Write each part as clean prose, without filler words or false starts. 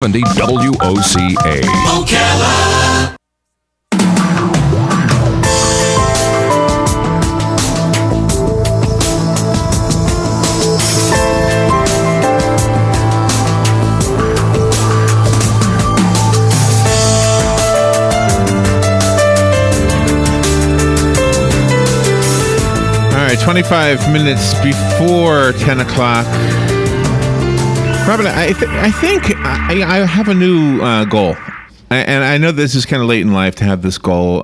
70 WOCA. Ocala. All right, 25 minutes before 10 o'clock. Robin, I think I have a new goal. And I know this is kind of late in life to have this goal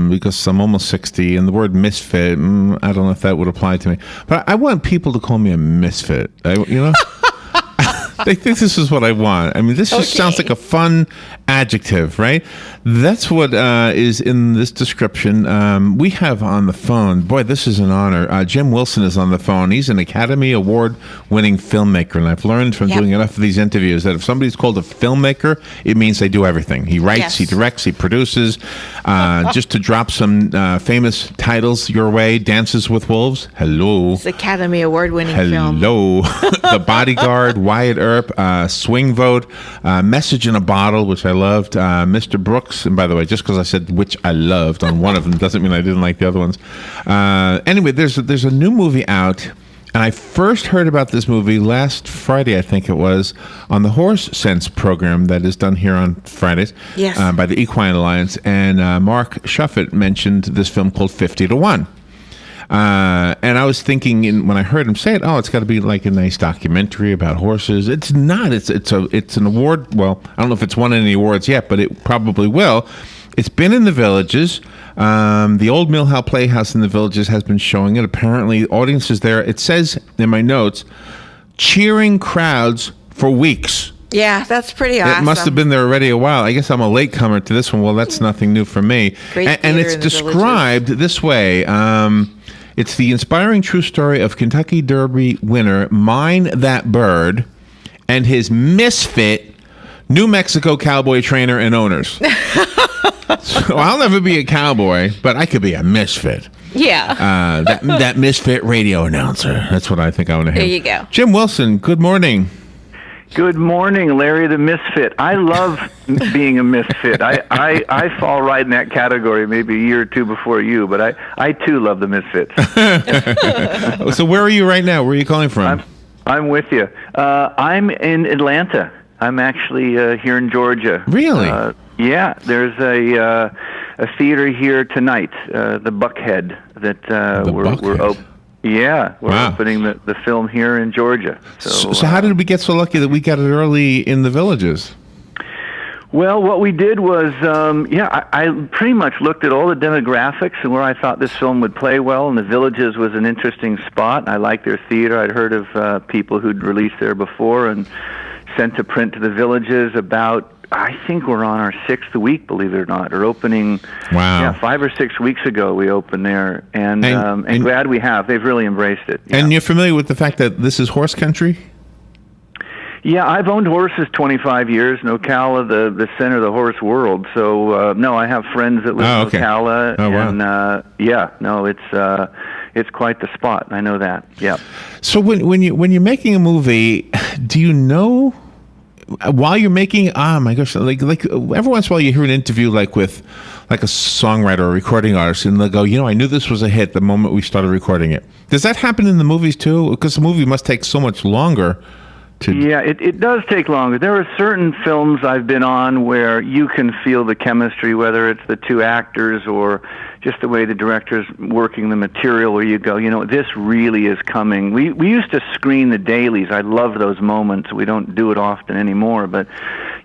because I'm almost 60, and the word misfit, I don't know if that would apply to me. But I want people to call me a misfit. They think this is what I want. I mean, this just sounds like a fun adjective, right? That's what is in this description. We have on the phone, boy, this is an honor. Jim Wilson is on the phone. He's an Academy Award-winning filmmaker, and I've learned from doing enough of these interviews that if somebody's called a filmmaker, it means they do everything. He writes, he directs, he produces. Just to drop some famous titles your way, Dances with Wolves, hello. It's Academy Award-winning film. Hello. The Bodyguard, Wyatt Earp, Swing Vote, Message in a Bottle, which I loved, Mr. Brooks, and by the way, just because I said which I loved on one of them doesn't mean I didn't like the other ones. Anyway, there's a new movie out, and I first heard about this movie last Friday, I think it was, on the Horse Sense program that is done here on Fridays by the Equine Alliance, and Mark Shuffett mentioned this film called 50 to 1. And I was thinking when I heard him say it, it's got to be like a nice documentary about horses. It's not. It's an award. Well, I don't know if it's won any awards yet, but it probably will. It's been in the Villages. The old Millhouse Playhouse in the Villages has been showing it. Apparently, audiences there. It says in my notes, cheering crowds for weeks. Yeah, that's pretty awesome. It must have been there already a while. I guess I'm a latecomer to this one. Well, that's nothing new for me. And it's described this way. It's the inspiring true story of Kentucky Derby winner Mine That Bird and his misfit New Mexico cowboy trainer and owners. So I'll never be a cowboy, but I could be a misfit. Yeah. That misfit radio announcer. That's what I think I want to hear. There you go. Jim Wilson, good morning. Good morning, Larry the Misfit. I love being a misfit. I fall right in that category maybe a year or two before you, but I too love the Misfits. So where are you right now? Where are you calling from? I'm with you. I'm in Atlanta. I'm actually here in Georgia. Really? Yeah, there's a theater here tonight, the Buckhead, that we're open. Yeah, we're opening the film here in Georgia. So how did we get so lucky that we got it early in the Villages? Well, what we did was, I pretty much looked at all the demographics and where I thought this film would play well, and the Villages was an interesting spot. I liked their theater. I'd heard of people who'd released there before and sent a print to the Villages about, I think we're on our 6th week, believe it or not. We're opening, 5 or 6 weeks ago we opened there, and glad we have. They've really embraced it. Yeah. And you're familiar with the fact that this is horse country? Yeah, I've owned horses 25 years in Ocala, the center of the horse world. So, no, I have friends that live in Ocala. And, it's quite the spot. I know that, yeah. So when you're making a movie, do you know... While you're making, my gosh, like every once in a while you hear an interview with a songwriter or recording artist, and they'll go, I knew this was a hit the moment we started recording it. Does that happen in the movies too? Because the movie must take so much longer to... Yeah, it does take longer. There are certain films I've been on where you can feel the chemistry, whether it's the two actors or just the way the director's working the material, where you go, this really is coming. We used to screen the dailies. I love those moments. We don't do it often anymore, but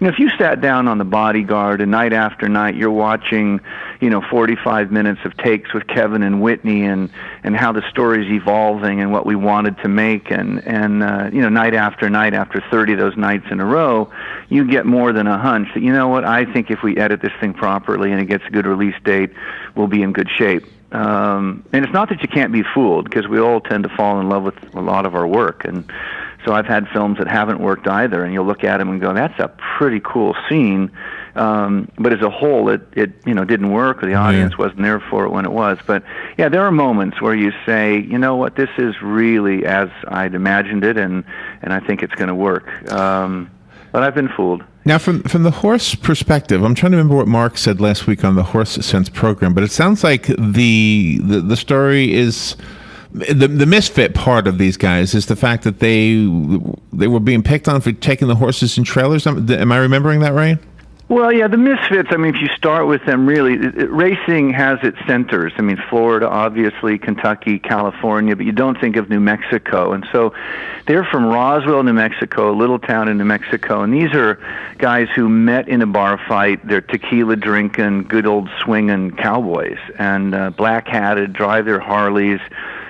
if you sat down on The Bodyguard and night after night you're watching 45 minutes of takes with Kevin and Whitney and how the story's evolving and what we wanted to make, and night after night after 30 of those nights in a row, you get more than a hunch that, I think if we edit this thing properly and it gets a good release date, we'll be in good shape. And it's not that you can't be fooled, because we all tend to fall in love with a lot of our work, and so I've had films that haven't worked either, and you'll look at them and go, that's a pretty cool scene, but as a whole it didn't work, or the audience wasn't there for it when it was. But yeah, there are moments where you say, what, this is really as I'd imagined it, and I think it's going to work. But I've been fooled. Now, from the horse perspective, I'm trying to remember what Mark said last week on the Horse Sense program, but it sounds like the story is the misfit part of these guys is the fact that they were being picked on for taking the horses in trailers. Am I remembering that right? Well, yeah, the Misfits, I mean, if you start with them, really, racing has its centers. I mean, Florida, obviously, Kentucky, California, but you don't think of New Mexico. And so they're from Roswell, New Mexico, a little town in New Mexico, and these are guys who met in a bar fight. They're tequila-drinking, good old swinging cowboys, and black-hatted, drive their Harleys,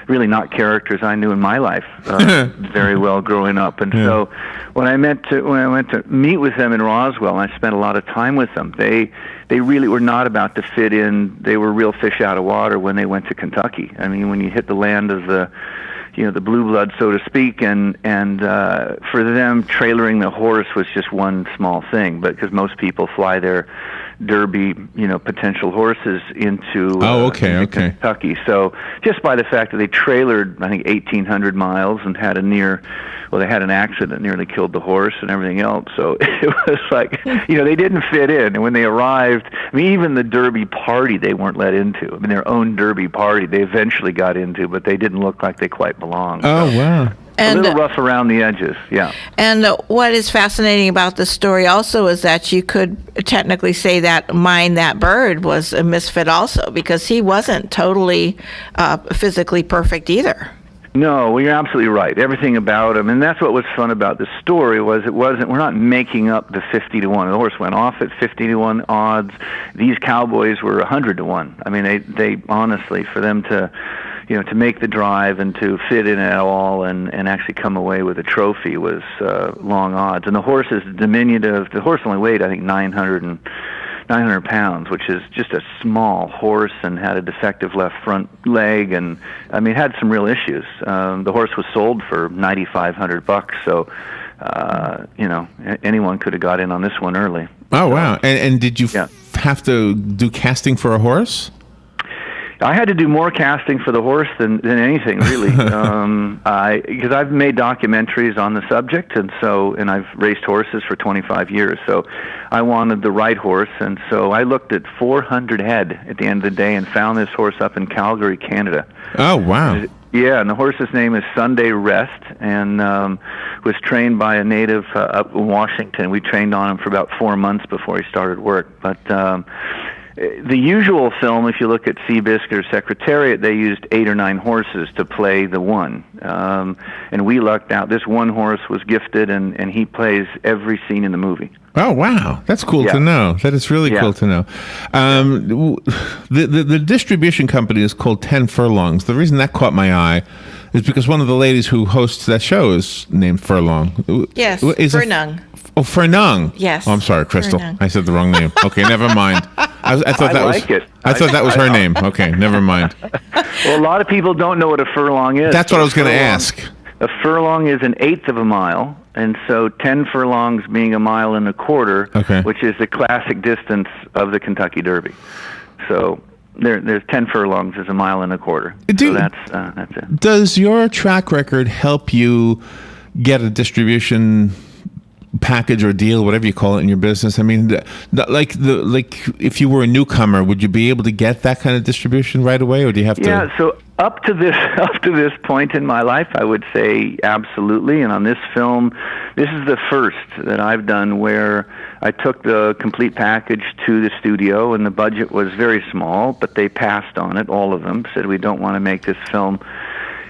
really not characters I knew in my life very well growing up. And so when I went to meet with them in Roswell, and I spent a lot of time with them, they really were not about to fit in. They were real fish out of water when they went to Kentucky. I mean, when you hit the land of the blue blood, so to speak, and for them, trailering the horse was just one small thing, but because most people fly their Derby, potential horses into Kentucky. So just by the fact that they trailered, I think, 1,800 miles and had they had an accident, nearly killed the horse and everything else. So it was like, they didn't fit in. And when they arrived, I mean, even the Derby party they weren't let into. I mean, their own Derby party they eventually got into, but they didn't look like they quite belonged. Oh, wow. A little rough around the edges, yeah. And what is fascinating about the story also is that you could technically say that Mine That Bird was a misfit also, because he wasn't totally physically perfect either. No, well, you're absolutely right. Everything about him, and that's what was fun about this story, was we're not making up the 50 to 1. The horse went off at 50 to 1 odds. These cowboys were 100 to 1. I mean, they honestly, for them to make the drive and to fit in at all and actually come away with a trophy was long odds. And the horse is diminutive. The horse only weighed, I think, 900 pounds, which is just a small horse, and had a defective left front leg, and I mean, had some real issues. The horse was sold for $9,500, so anyone could have got in on this one early. Oh, wow! And did you have to do casting for a horse? I had to do more casting for the horse than anything, really, because I've made documentaries on the subject, and I've raced horses for 25 years, so I wanted the right horse, and so I looked at 400 head at the end of the day and found this horse up in Calgary, Canada. Oh, wow. Yeah, and the horse's name is Sunday Rest, and was trained by a native up in Washington. We trained on him for about 4 months before he started work, but the usual film, if you look at Seabiscuit or Secretariat, they used 8 or 9 horses to play the one. And we lucked out. This one horse was gifted, and he plays every scene in the movie. Oh, wow. That's cool to know. That is really cool to know. The distribution company is called 10 Furlongs. The reason that caught my eye is because one of the ladies who hosts that show is named Furlong. Yes, Furnung. Furnung. Yes. Oh, I'm sorry, Crystal. Furnung. I said the wrong name. Okay, never mind. I thought that was her name. Okay, never mind. Well, a lot of people don't know what a furlong is. That's what I was going to ask. A furlong is 1/8 of a mile, and so 10 furlongs being 1.25 miles, which is the classic distance of the Kentucky Derby. So there's 10 furlongs is 1.25 miles. So that's it. Does your track record help you get a distribution package or deal, whatever you call it in your business? I mean, like if you were a newcomer, would you be able to get that kind of distribution right away, or do you have to? Yeah, so up to this point in my life, I would say absolutely. And on this film, this is the first that I've done where I took the complete package to the studio, and the budget was very small, but they passed on it. All of them said, we don't want to make this film.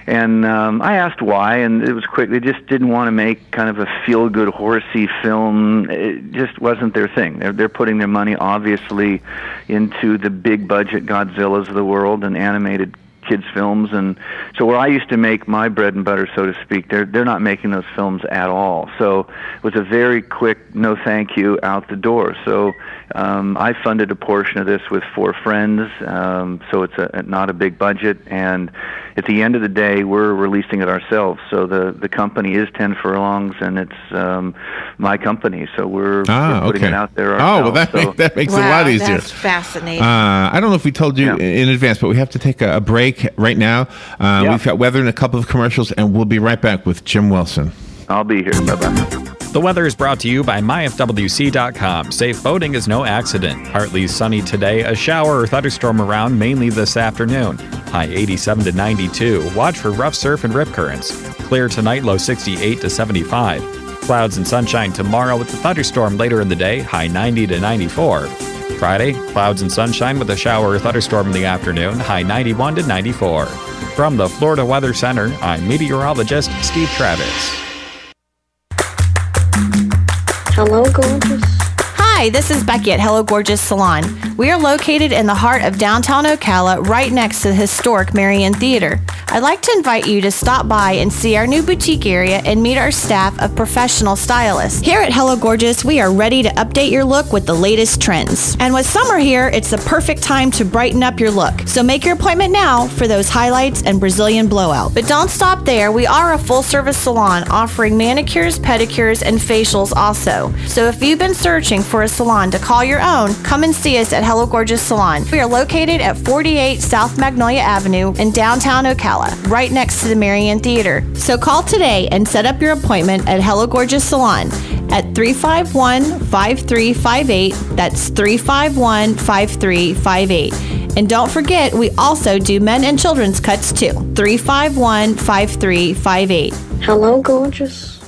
And I asked why, and it was quick. They just didn't want to make kind of a feel-good, horsey film. It just wasn't their thing. They're putting their money, obviously, into the big-budget Godzillas of the world and animated kids' films. And so where I used to make my bread and butter, so to speak, they're not making those films at all. So it was a very quick no thank you out the door. So I funded a portion of this with 4 friends, so it's not a big budget, and at the end of the day, we're releasing it ourselves. So the company is 10 Furlongs, and it's my company, so we're putting it out there ourselves. Oh, well, that makes it a lot easier. That's fascinating. I don't know if we told you in advance, but we have to take a break right now. We've got weather and a couple of commercials, and we'll be right back with Jim Wilson. I'll be here. Bye-bye. The weather is brought to you by myfwc.com. Safe boating is no accident. Partly sunny today, a shower or thunderstorm around mainly this afternoon. High 87 to 92. Watch for rough surf and rip currents. Clear tonight, low 68 to 75. Clouds and sunshine tomorrow with a thunderstorm later in the day, high 90 to 94. Friday, clouds and sunshine with a shower or thunderstorm in the afternoon, high 91 to 94. From the Florida Weather Center, I'm meteorologist Steve Travis. Hello, gorgeous. Hi, this is Becky at Hello Gorgeous Salon. We are located in the heart of downtown Ocala, right next to the historic Marion Theater. I'd like to invite you to stop by and see our new boutique area and meet our staff of professional stylists. Here at Hello Gorgeous, we are ready to update your look with the latest trends. And with summer here, it's the perfect time to brighten up your look. So make your appointment now for those highlights and Brazilian blowout. But don't stop there. We are a full-service salon offering manicures, pedicures, and facials also. So if you've been searching for a salon to call your own, come and see us at Hello Gorgeous Salon. We are located at 48 South Magnolia Avenue in downtown Ocala, right next to the Marion Theater. So call today and set up your appointment at Hello Gorgeous Salon at 351-5358. That's 351-5358. And don't forget, we also do men and children's cuts too. 351-5358. Hello, gorgeous.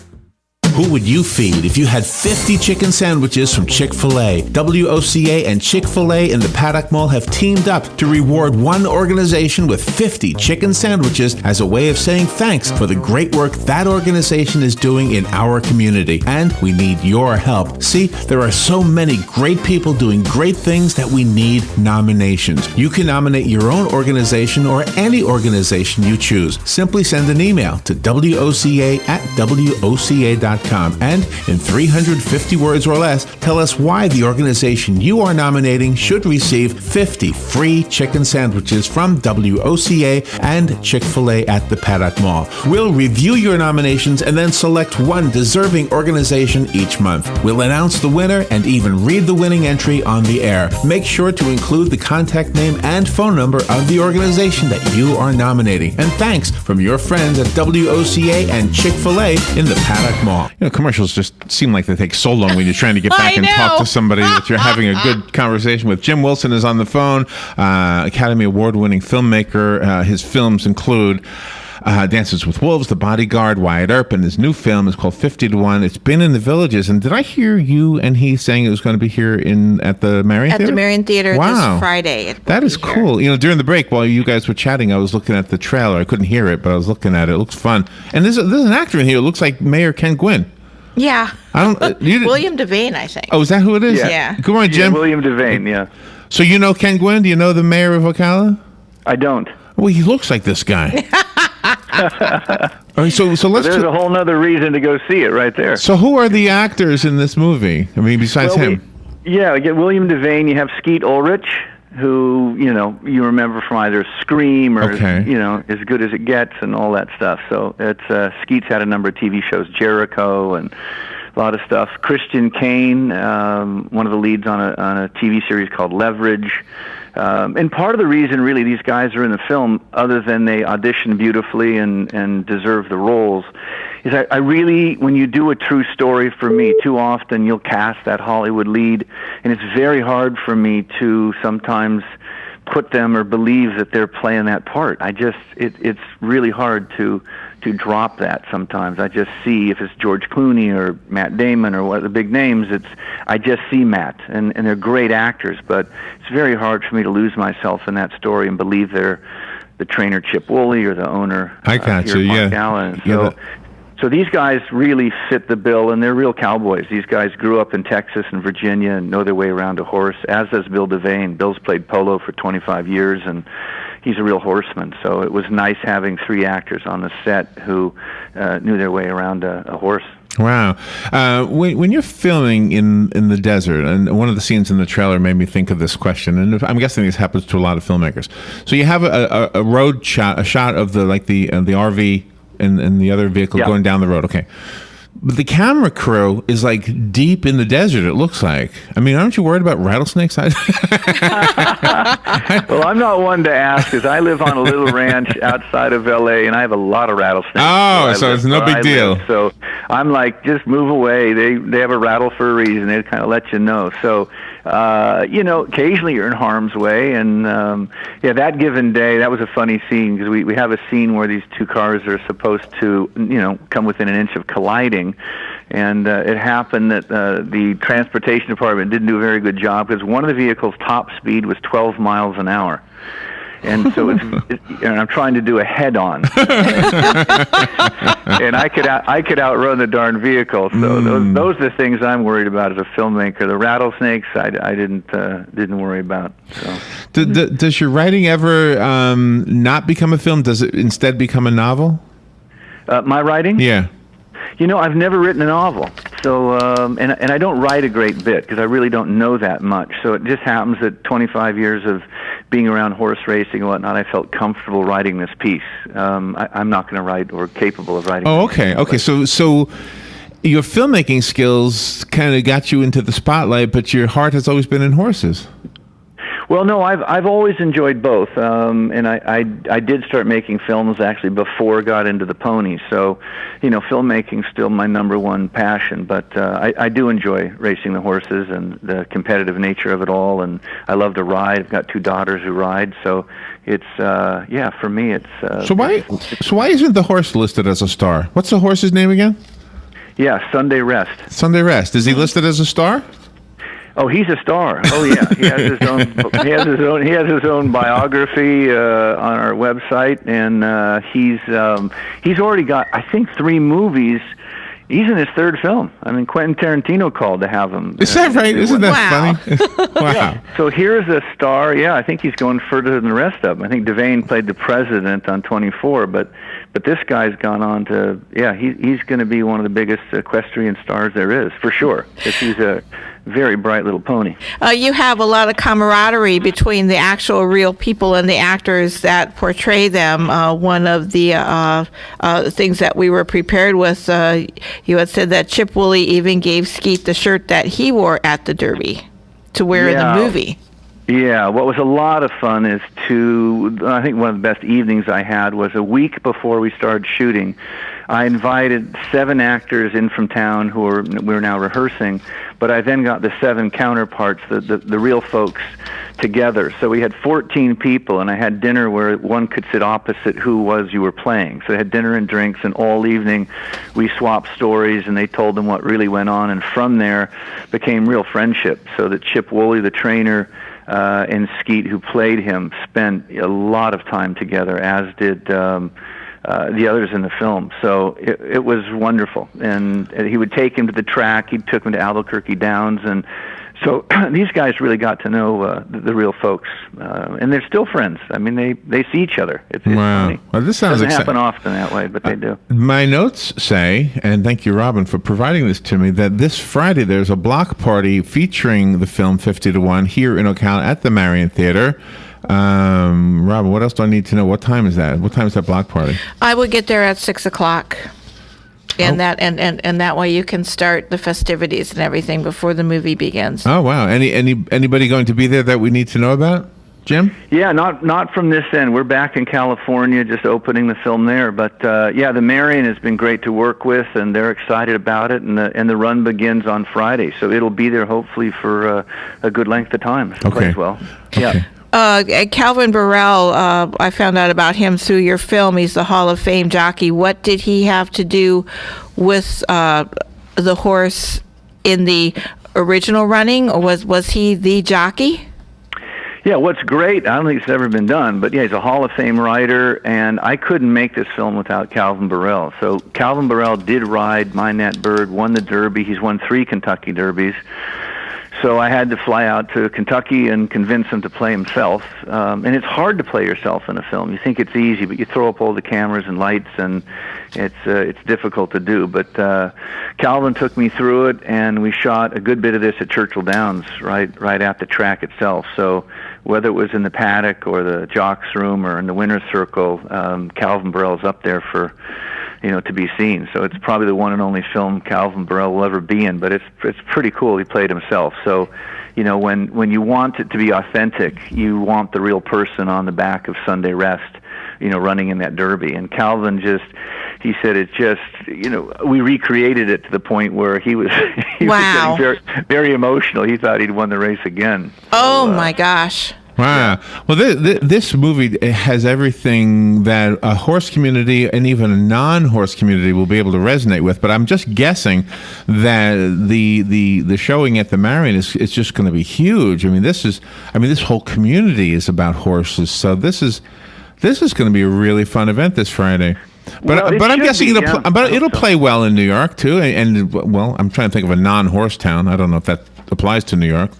Who would you feed if you had 50 chicken sandwiches from Chick-fil-A? WOCA and Chick-fil-A in the Paddock Mall have teamed up to reward one organization with 50 chicken sandwiches as a way of saying thanks for the great work that organization is doing in our community. And we need your help. See, there are so many great people doing great things that we need nominations. You can nominate your own organization or any organization you choose. Simply send an email to WOCA@WOCA.com. And in 350 words or less, tell us why the organization you are nominating should receive 50 free chicken sandwiches from WOCA and Chick-fil-A at the Paddock Mall. We'll review your nominations and then select one deserving organization each month. We'll announce the winner and even read the winning entry on the air. Make sure to include the contact name and phone number of the organization that you are nominating. And thanks from your friends at WOCA and Chick-fil-A in the Paddock Mall. You know, commercials just seem like they take so long when you're trying to get back and talk to somebody that you're having a good conversation with. Jim Wilson is on the phone, Academy Award-winning filmmaker. His films include Dances with Wolves, The Bodyguard, Wyatt Earp, and his new film is called 50 to 1. It's been in the Villages. And did I hear you and he saying it was going to be here at the Marion Theater? At the Marion Theater this Friday. That is cool. You know, during the break, while you guys were chatting, I was looking at the trailer. I couldn't hear it, but I was looking at it. It looks fun. And there's an actor in here who looks like Mayor Ken Gwynn. Yeah. I don't. William Devane, I think. Oh, is that who it is? Yeah. Good morning, Jim. Yeah, William Devane, yeah. So you know Ken Gwynn? Do you know the mayor of Ocala? I don't. Well, he looks like this guy. All right, so let's. There's a whole nother reason to go see it right there. So who are the actors in this movie? I mean, besides him. We get William Devane. You have Skeet Ulrich, who you remember from either Scream or As Good as It Gets and all that stuff. So it's Skeet's had a number of TV shows, Jericho and a lot of stuff. Christian Kane, one of the leads on a TV series called Leverage. And part of the reason, really, these guys are in the film, other than they audition beautifully and deserve the roles, is I really, when you do a true story, for me, too often you'll cast that Hollywood lead, and it's very hard for me to sometimes put them or believe that they're playing that part. It's really hard to drop that sometimes. I just see, if it's George Clooney or Matt Damon or what the big names, I just see Matt, and they're great actors, but it's very hard for me to lose myself in that story and believe they're the trainer Chip Woolley or the owner. I got you, yeah. Allen. So these guys really fit the bill, and they're real cowboys. These guys grew up in Texas and Virginia and know their way around a horse, as does Bill Devane. Bill's played polo for 25 years, and he's a real horseman. So it was nice having three actors on the set who knew their way around a horse. Wow. When you're filming in the desert, and one of the scenes in the trailer made me think of this question, and I'm guessing this happens to a lot of filmmakers. So you have a road shot, a shot of the RV and the other vehicle going down the road. Okay. But the camera crew is like deep in the desert, it looks like. I mean, aren't you worried about rattlesnakes? Well, I'm not one to ask because I live on a little ranch outside of L.A. and I have a lot of rattlesnakes. Oh, so it's no big deal. So I'm like, just move away. They have a rattle for a reason. They kind of let you know. So, occasionally you're in harm's way. And, that given day, that was a funny scene because we have a scene where these two cars are supposed to, come within an inch of colliding. And it happened that the transportation department didn't do a very good job because one of the vehicles' top speed was 12 miles an hour. And so and I'm trying to do a head-on, and I could outrun the darn vehicle. So those are the things I'm worried about as a filmmaker. The rattlesnakes, I didn't worry about. So. Does your writing ever not become a film? Does it instead become a novel? My writing? Yeah. I've never written a novel, so and I don't write a great bit because I really don't know that much. So it just happens that 25 years of being around horse racing and whatnot, I felt comfortable writing this piece. I'm not going to write or capable of writing. Oh, okay, okay. So your filmmaking skills kind of got you into the spotlight, but your heart has always been in horses. Well, no, I've always enjoyed both, and I did start making films actually before I got into the ponies. So, filmmaking's still my number one passion. But I do enjoy racing the horses and the competitive nature of it all, and I love to ride. I've got two daughters who ride, so it's for me it's. So why isn't the horse listed as a star? What's the horse's name again? Yeah, Sunday Rest. Sunday Rest. Is he listed as a star? Oh, he's a star. Oh, yeah. He has his own. He has his own biography on our website, and he's already got, I think, 3 movies. He's in his 3rd film. I mean, Quentin Tarantino called to have him. Is that right? Isn't that funny? Wow. Yeah. So here's a star. Yeah, I think he's going further than the rest of them. I think Devane played the president on 24, but this guy's gone on to, he's going to be one of the biggest equestrian stars there is, for sure. Because he's a very bright little pony. You have a lot of camaraderie between the actual real people and the actors that portray them. One of the things that we were prepared with, you had said that Chip Woolley even gave Skeet the shirt that he wore at the Derby to wear in the movie. Yeah, what was a lot of fun is I think one of the best evenings I had was a week before we started shooting. I invited 7 actors in from town we were now rehearsing, but I then got the 7 counterparts, the real folks, together. So we had 14 people, and I had dinner where one could sit opposite who was you were playing. So I had dinner and drinks, and all evening we swapped stories, and they told them what really went on, and from there became real friendship. So that Chip Woolley, the trainer, and Skeet, who played him, spent a lot of time together, as did the others in the film. So it was wonderful. And he would take him to the track. He took him to Albuquerque Downs. And so these guys really got to know the real folks. And they're still friends. I mean, they see each other. It's wow. funny. Well, this sounds doesn't happen often that way, but they do. My notes say, and thank you, Robin, for providing this to me, that this Friday there's a block party featuring the film 50 to 1 here in Ocala at the Marion Theater. Robin, what else do I need to know? What time is that? What time is that block party? I would get there at 6:00, and that way you can start the festivities and everything before the movie begins. Oh wow! Anybody going to be there that we need to know about? Jim? Yeah, not from this end. We're back in California, just opening the film there. But the Marion has been great to work with, and they're excited about it. And the run begins on Friday, so it'll be there hopefully for a good length of time. If it plays well. Okay. Yeah. Calvin Borel, I found out about him through your film. He's the Hall of Fame jockey. What did he have to do with the horse in the original running, or was he the jockey? Yeah, what's great, I don't think it's ever been done, but he's a Hall of Fame rider, and I couldn't make this film without Calvin Borel. So Calvin Borel did ride My Net Bird, won the Derby. He's won 3 Kentucky Derbies. So I had to fly out to Kentucky and convince him to play himself. And it's hard to play yourself in a film. You think it's easy, but you throw up all the cameras and lights, and it's difficult to do. But Calvin took me through it, and we shot a good bit of this at Churchill Downs, right at the track itself. So whether it was in the paddock or the jocks room or in the winner's circle, Calvin Borel's up there for to be seen. So it's probably the one and only film Calvin Borel will ever be in, but it's pretty cool. He played himself. So, when you want it to be authentic, you want the real person on the back of Sunday Rest, running in that derby. And Calvin he said it just, we recreated it to the point where he was, Wow. was getting very, very emotional. He thought he'd won the race again. Oh, my gosh. Wow. Well, this movie has everything that a horse community and even a non-horse community will be able to resonate with. But I'm just guessing that the showing at the Marion is just going to be huge. This whole community is about horses. So this is going to be a really fun event this Friday. But I'm guessing it'll play well in New York too. And I'm trying to think of a non-horse town. I don't know if that applies to New York.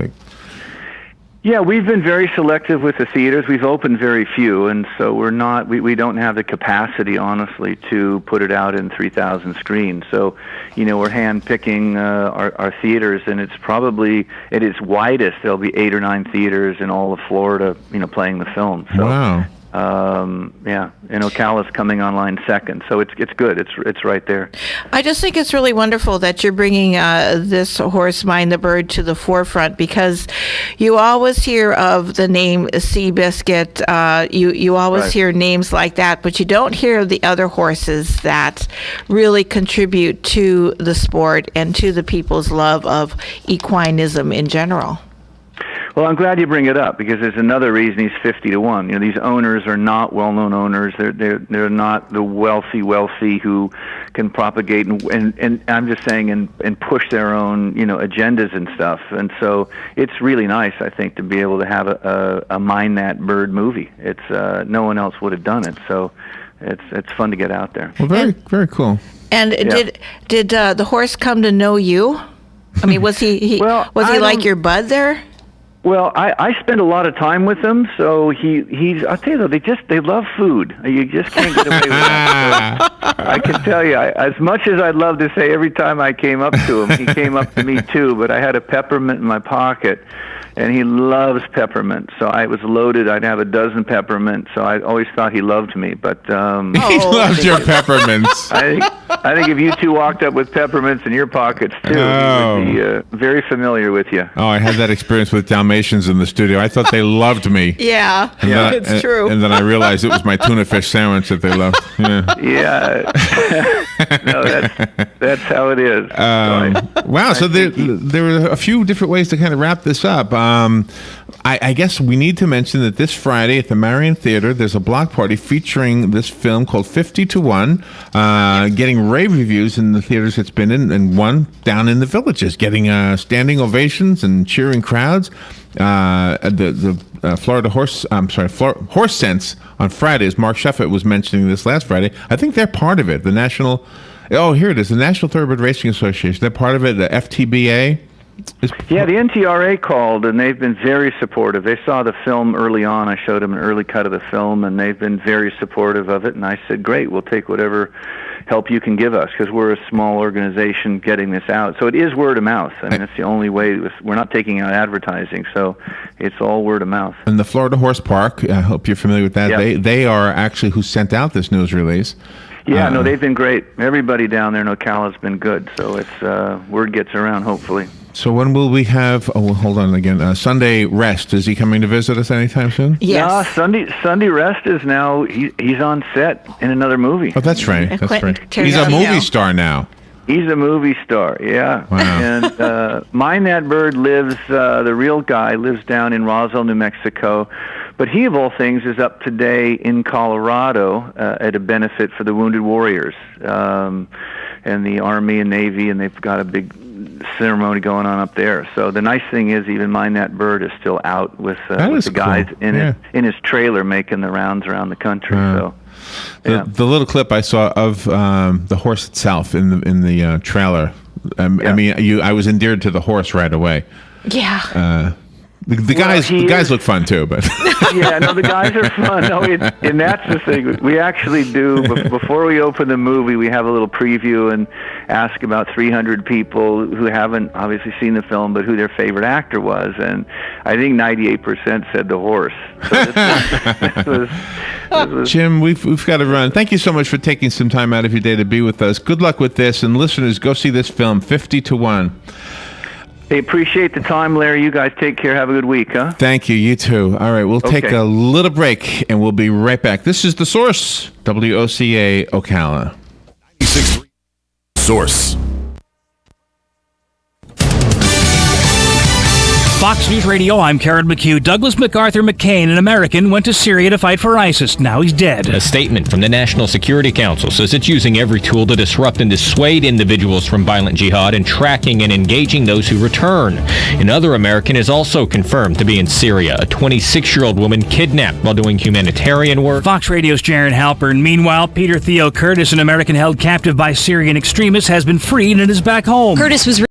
Yeah, we've been very selective with the theaters. We've opened very few, and so we don't have the capacity, honestly, to put it out in 3,000 screens. So, we're hand-picking our theaters, and it's probably, at its widest, there'll be 8 or 9 theaters in all of Florida, playing the film. So, wow. And Ocala's coming online second, so it's good. It's right there. I just think it's really wonderful that you're bringing this horse, Mind the Bird, to the forefront, because you always hear of the name Seabiscuit. You always Right. hear names like that, but you don't hear the other horses that really contribute to the sport and to the people's love of equinism in general. Well, I'm glad you bring it up, because there's another reason he's 50-1. These owners are not well-known owners. They're not the wealthy who can propagate and I'm just saying and push their own agendas and stuff. And so it's really nice, I think, to be able to have a Mind That Bird movie. It's no one else would have done it, so it's fun to get out there. Well, very cool. And did the horse come to know you? I mean, was he like your bud there? Well, I spend a lot of time with them, so he's. I'll tell you though, they love food. You just can't get away with that. So I can tell you, as much as I'd love to say every time I came up to him, he came up to me too. But I had a peppermint in my pocket, and he loves peppermint. So I was loaded. I'd have a dozen peppermint. So I always thought he loved me. But He loves your peppermints. I think if you two walked up with peppermints in your pockets too, he would be very familiar with you. Oh, I had that experience with Dalmatians in the studio. I thought they loved me. Yeah, It's true. And then I realized it was my tuna fish sandwich that they loved. Yeah. No, that's how it is. Wow. So there were a few different ways to kind of wrap this up. I guess we need to mention that this Friday at the Marion Theater, there's a block party featuring this film called 50-1, getting rave reviews in the theaters it's been in, and one down in the Villages, getting standing ovations and cheering crowds. The Florida Horse Sense on Fridays. Mark Sheffett was mentioning this last Friday. I think they're part of it. The National Thoroughbred Racing Association. They're part of it. The FTBA. Yeah, the NTRA called, and they've been very supportive. They saw the film early on. I showed them an early cut of the film, and they've been very supportive of it. And I said, great, we'll take whatever help you can give us, because we're a small organization getting this out. So it is word of mouth. I mean, that's the only way. We're not taking out advertising, so it's all word of mouth. And the Florida Horse Park, I hope you're familiar with that. Yep. They are actually who sent out this news release. Yeah, no, they've been great. Everybody down there in Ocala has been good. So it's word gets around, hopefully. So when will we have? Oh, well, hold on again. Sunday Rest. Is he coming to visit us anytime soon? Yes. No, Sunday Rest is now. He's on set in another movie. Oh, that's right. That's Quentin right. Tarantino. He's a movie star now. He's a movie star. Yeah. Wow. And Mind That Bird lives. The real guy lives down in Roswell, New Mexico. But he, of all things, is up today in Colorado at a benefit for the Wounded Warriors and the Army and Navy, and they've got a big ceremony going on up there. So the nice thing is, even Mind That Bird is still out with the guys cool. in his trailer making the rounds around the country. So The little clip I saw of the horse itself in the trailer. I mean, I was endeared to the horse right away. Yeah. The guys look fun too, but yeah, no, the guys are fun. No, and that's the thing. We actually do before we open the movie. We have a little preview and ask about 300 people who haven't obviously seen the film, but who their favorite actor was, and I think 98% said the horse. So Jim, we've got to run. Thank you so much for taking some time out of your day to be with us. Good luck with this, and listeners, go see this film, 50-1. Hey, appreciate the time, Larry. You guys take care. Have a good week, huh? Thank you. You too. All right, we'll take a little break, and we'll be right back. This is The Source, WOCA Ocala. 96.3 Source. Fox News Radio, I'm Karen McHugh. Douglas MacArthur McCain, an American, went to Syria to fight for ISIS. Now he's dead. A statement from the National Security Council says it's using every tool to disrupt and dissuade individuals from violent jihad and tracking and engaging those who return. Another American is also confirmed to be in Syria, a 26-year-old woman kidnapped while doing humanitarian work. Fox Radio's Jaron Halpern. Meanwhile, Peter Theo Curtis, an American held captive by Syrian extremists, has been freed and is back home. Curtis was